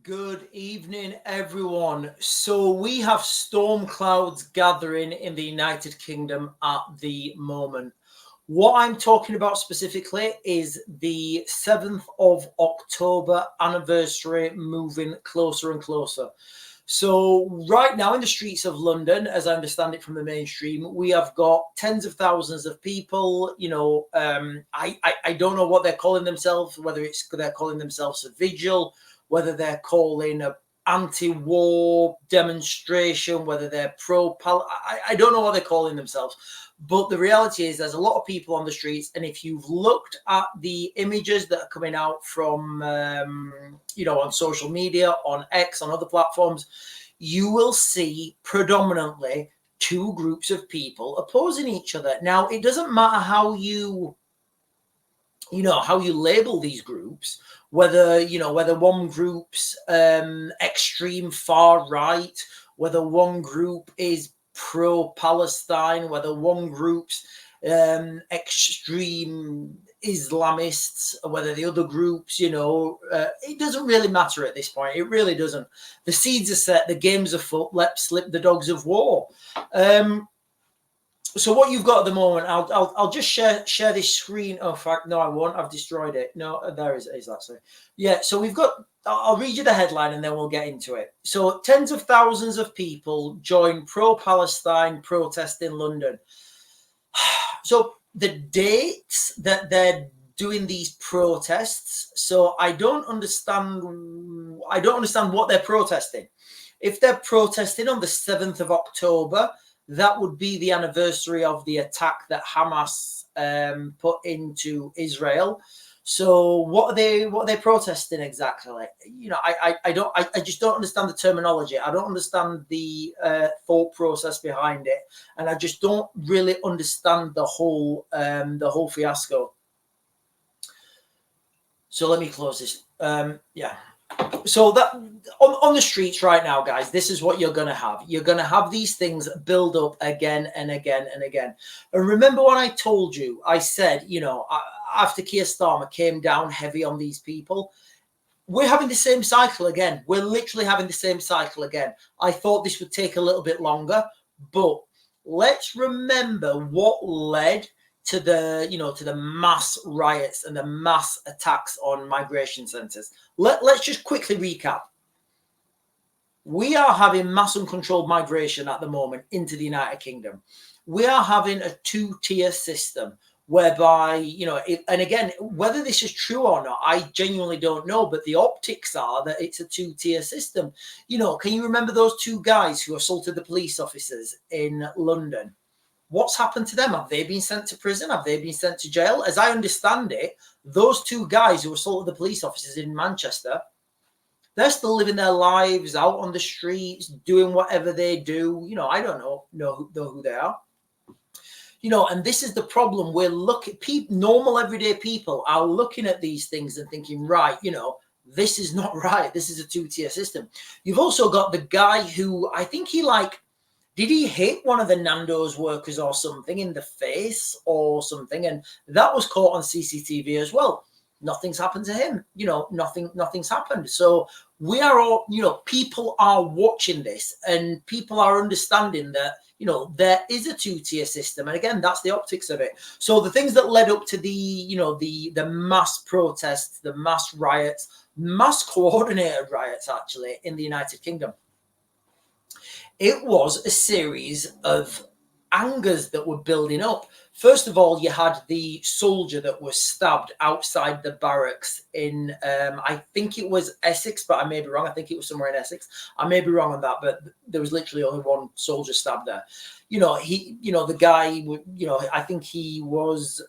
Good evening, everyone. So we have storm clouds gathering in the United Kingdom at the moment. What I'm talking about specifically is the 7th of October anniversary moving closer and closer. So right now in the streets of London, as I understand it from the mainstream, we have got tens of thousands of people. I don't know what they're calling themselves, whether they're calling themselves a vigil, whether they're calling a anti-war demonstration, whether they're I don't know what they're calling themselves. But the reality is there's a lot of people on the streets. And if you've looked at the images that are coming out from, on social media, on X, on other platforms, you will see predominantly two groups of people opposing each other. Now, it doesn't matter how you label these groups, whether one group's extreme far right, whether one group is pro-Palestine, whether one group's extreme Islamists, whether the other groups, it doesn't really matter at this point. It really doesn't. The seeds are set, the game's afoot, let's slip the dogs of war. So what you've got at the moment, I'll just share this screen. Oh, in fact, no, I won't. I've destroyed it. No, there is that. Sorry. Yeah, so we've got, I'll read you the headline and then we'll get into it. So tens of thousands of people join pro-Palestine protest in London. So the dates that they're doing these protests, so I don't understand what they're protesting. If they're protesting on the 7th of October, that would be the anniversary of the attack that Hamas put into Israel. So what are they protesting exactly? I just don't understand the terminology. I don't understand the thought process behind it, and I just don't really understand the whole fiasco. So let me close this. So that on the streets right now, guys, this is what you're going to have. You're going to have these things build up again and again and again. And remember when I told you, I said, after Keir Starmer came down heavy on these people, we're having the same cycle again. We're literally having the same cycle again. I thought this would take a little bit longer, but let's remember what led to the mass riots and the mass attacks on migration centres. Let's just quickly recap. We are having mass uncontrolled migration at the moment into the United Kingdom. We are having a two-tier system whereby, and again, whether this is true or not, I genuinely don't know, but the optics are that it's a two-tier system. Can you remember those two guys who assaulted the police officers in London? What's happened to them? Have they been sent to prison? Have they been sent to jail? As I understand it, those two guys who assaulted the police officers in Manchester, they're still living their lives out on the streets, doing whatever they do. I don't know who they are. And this is the problem. We're looking, normal everyday people are looking at these things and thinking, right, this is not right. This is a two-tier system. You've also got the guy who, I think did he hit one of the Nando's workers or something in the face or something? And that was caught on CCTV as well. Nothing's happened to him. Nothing's happened. So we are all, people are watching this and people are understanding that, there is a two-tier system. And again, that's the optics of it. So the things that led up to the mass protests, the mass riots, mass coordinated riots, actually, in the United Kingdom. It was a series of angers that were building up. First of all, you had the soldier that was stabbed outside the barracks in, I think it was Essex, but I may be wrong. I think it was somewhere in Essex. I may be wrong on that, but there was literally only one soldier stabbed there. The guy, I think he was,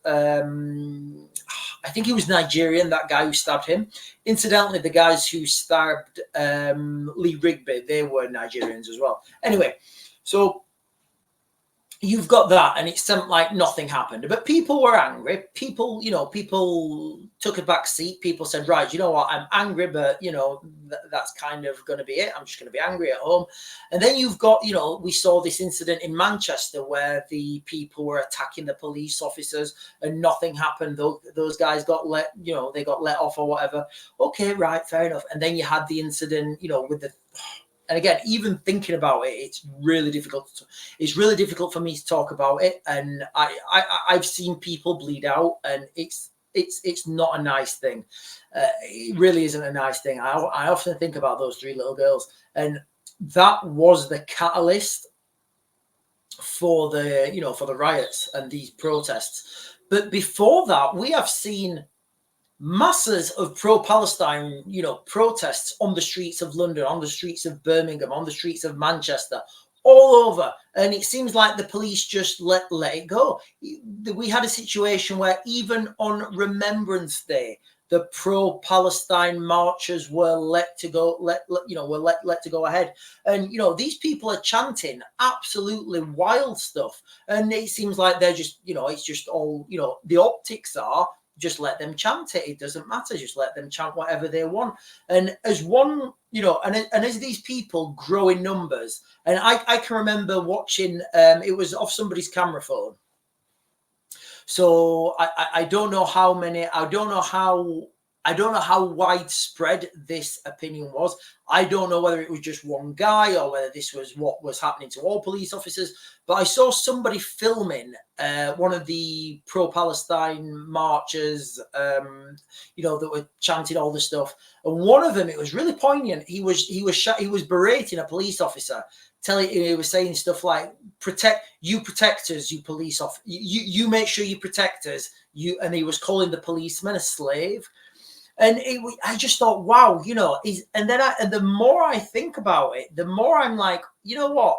Nigerian, that guy who stabbed him. Incidentally, the guys who stabbed Lee Rigby, they were Nigerians as well. Anyway, so you've got that, and it seemed like nothing happened. But people were angry. People, people took a back seat. People said, right, you know what, I'm angry, but, that's kind of going to be it. I'm just going to be angry at home. And then you've got, we saw this incident in Manchester where the people were attacking the police officers and nothing happened. Those guys got they got let off or whatever. Okay, right, fair enough. And then you had the incident, with the... And again, even thinking about it, it's really difficult. It's really difficult for me to talk about it. And I've seen people bleed out, and it's not a nice thing. It really isn't a nice thing. I often think about those 3 little girls, and that was the catalyst for the riots and these protests. But before that, we have seen masses of pro-Palestine, protests on the streets of London, on the streets of Birmingham, on the streets of Manchester, all over. And it seems like the police just let it go. We had a situation where even on Remembrance Day, the pro-Palestine marchers were let to go ahead. And, these people are chanting absolutely wild stuff. And it seems like they're just, it's just all, the optics are, just let them chant it. It doesn't matter. Just let them chant whatever they want. And as one, and as these people grow in numbers, and I can remember watching, it was off somebody's camera phone. So I don't know how many, I don't know how widespread this opinion was. I don't know whether it was just one guy or whether this was what was happening to all police officers. But I saw somebody filming one of the pro-Palestine marchers, that were chanting all this stuff. And one of them, it was really poignant. He was berating a police officer, he was saying stuff like, protect us, you police officer. You make sure you protect us. And he was calling the policeman a slave. And I just thought, wow, and the more I think about it, the more I'm like, you know what?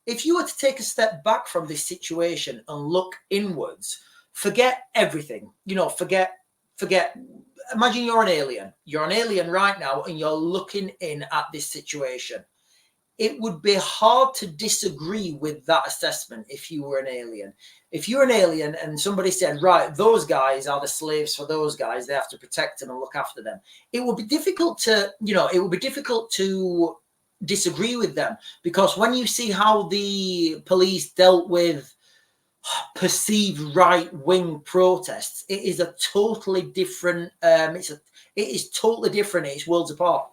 If you were to take a step back from this situation and look inwards, forget everything, forget. Imagine you're an alien. You're an alien right now, and you're looking in at this situation. It would be hard to disagree with that assessment if you were an alien. If you're an alien and somebody said, right, those guys are the slaves for those guys, they have to protect them and look after them, it would be difficult to, disagree with them, because when you see how the police dealt with perceived right-wing protests, it is a totally different, it is totally different. It's worlds apart.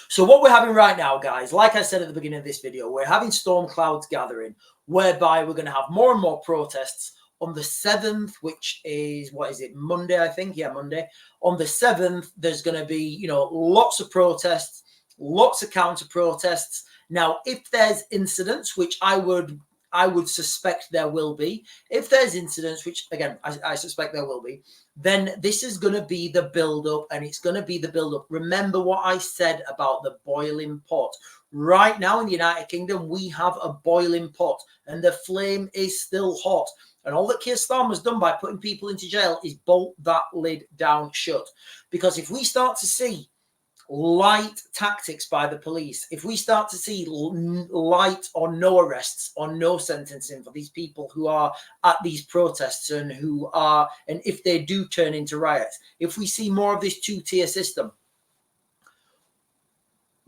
So what we're having right now, guys, like I said at the beginning of this video, we're having storm clouds gathering, whereby we're going to have more and more protests on the 7th, which is, Monday, I think? Yeah, Monday. On the 7th, there's going to be, lots of protests, lots of counter protests. Now, if there's incidents, which I would suspect there will be, if there's incidents, which again, I suspect there will be, then this is going to be the build-up, and it's going to be the build-up. Remember what I said about the boiling pot. Right now in the United Kingdom, we have a boiling pot, and the flame is still hot. And all that Keir Starmer has done by putting people into jail is bolt that lid down shut. Because if we start to see light tactics by the police, if we start to see light or no arrests or no sentencing for these people who are at these protests and if they do turn into riots, if we see more of this 2-tier system,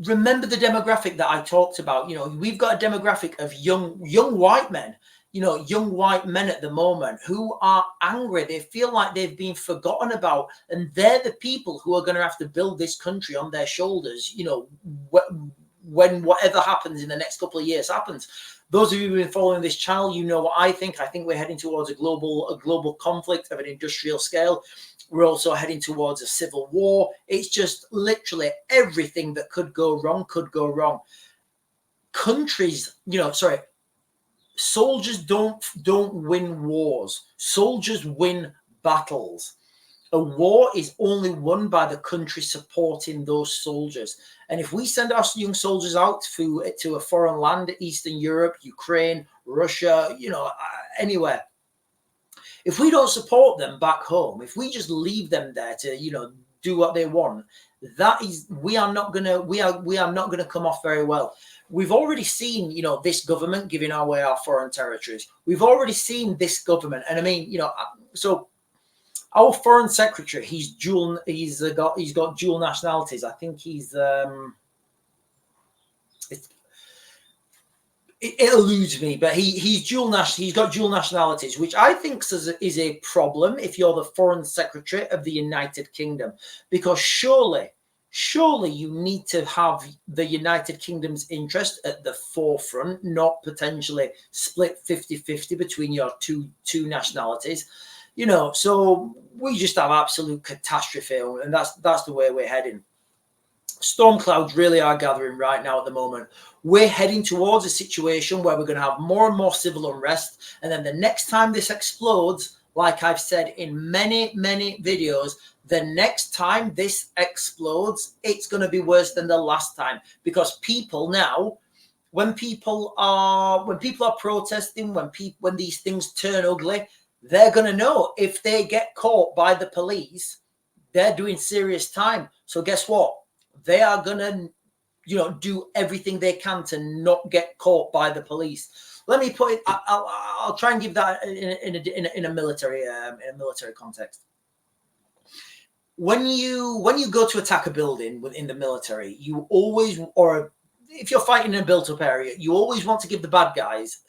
remember the demographic that I talked about. We've got a demographic of young white men, young white men at the moment who are angry. They feel like they've been forgotten about, and they're the people who are going to have to build this country on their shoulders, when whatever happens in the next couple of years happens. Those of you who've been following this channel, you know what I think. I think we're heading towards a global conflict of an industrial scale. We're also heading towards a civil war. It's just literally everything that could go wrong could go wrong. Soldiers don't win wars. Soldiers win battles. A war is only won by the country supporting those soldiers. And if we send our young soldiers out to a foreign land, Eastern Europe, Ukraine, Russia, anywhere, if we don't support them back home, if we just leave them there to, do what they want, that is, we are not gonna come off very well. We've already seen, you know, this government giving away our foreign territories. We've already seen this government, and I mean, you know, so our foreign secretary, he's got dual nationalities. I think he's it eludes me, but he's got dual nationalities, which I think is a problem if you're the foreign secretary of the United Kingdom, because surely you need to have the United Kingdom's interest at the forefront, not potentially split 50-50 between your two nationalities. You know, so we just have absolute catastrophe, and that's the way we're heading. Storm clouds really are gathering right now at the moment. We're heading towards a situation where we're going to have more and more civil unrest. And then the next time this explodes, like I've said in many, many videos, the next time this explodes, it's going to be worse than the last time, because people now, when people are protesting, when these things turn ugly, they're going to know if they get caught by the police, they're doing serious time. So guess what? They are going to, you know, do everything they can to not get caught by the police. Let me put it, I'll try and give that in a military context. When you go to attack a building within the military, you always, or if you're fighting in a built-up area, you always want to give the bad guys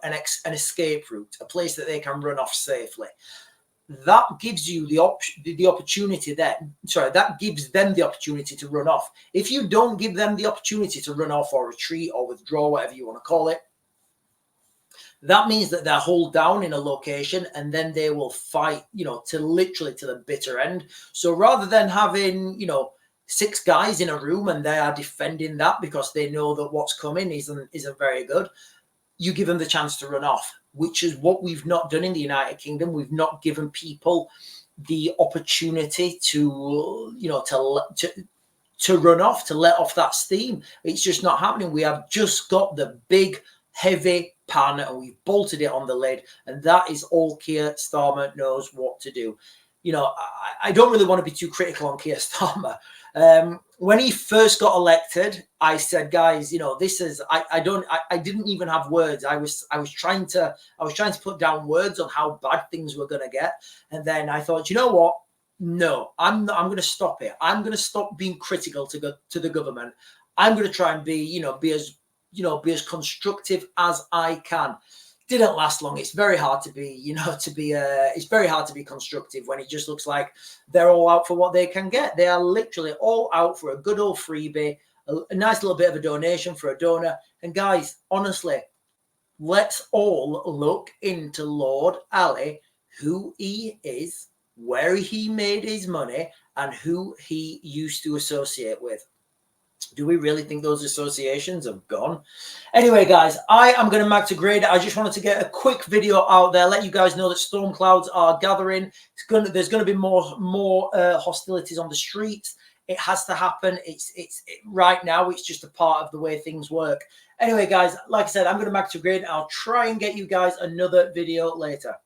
an escape route, a place that they can run off safely. That gives you the opportunity then. Sorry, that gives them the opportunity to run off. If you don't give them the opportunity to run off or retreat or withdraw, whatever you want to call it, that means that they're holed down in a location, and then they will fight, you know, to literally to the bitter end. So rather than having, you know, 6 guys in a room and they are defending that because they know that what's coming isn't very good, you give them the chance to run off, which is what we've not done in the United Kingdom. We've not given people the opportunity to, you know, to run off, to let off that steam. It's just not happening. We have just got the big, heavy pan and we've bolted it on the lid, and that is all Keir Starmer knows what to do. You know, I don't really want to be too critical on Keir Starmer. When he first got elected, I said, guys, you know, this is, I didn't even have words. I was trying to put down words on how bad things were going to get. And then I thought, you know what? No, I'm going to stop it. I'm going to stop being critical to the government. I'm going to try and be as constructive as I can. Didn't last long. It's very hard to be, it's very hard to be constructive when it just looks like they're all out for what they can get. They are literally all out for a good old freebie, a nice little bit of a donation for a donor. And guys, honestly, let's all look into Lord Ali, who he is, where he made his money, and who he used to associate with. Do we really think those associations have gone? Anyway, guys, I am going to magdegrade. I just wanted to get a quick video out there, let you guys know that storm clouds are gathering. There's going to be more hostilities on the streets. It has to happen. Right now, it's just a part of the way things work. Anyway, guys, like I said, I'm going to magdegrade. I'll try and get you guys another video later.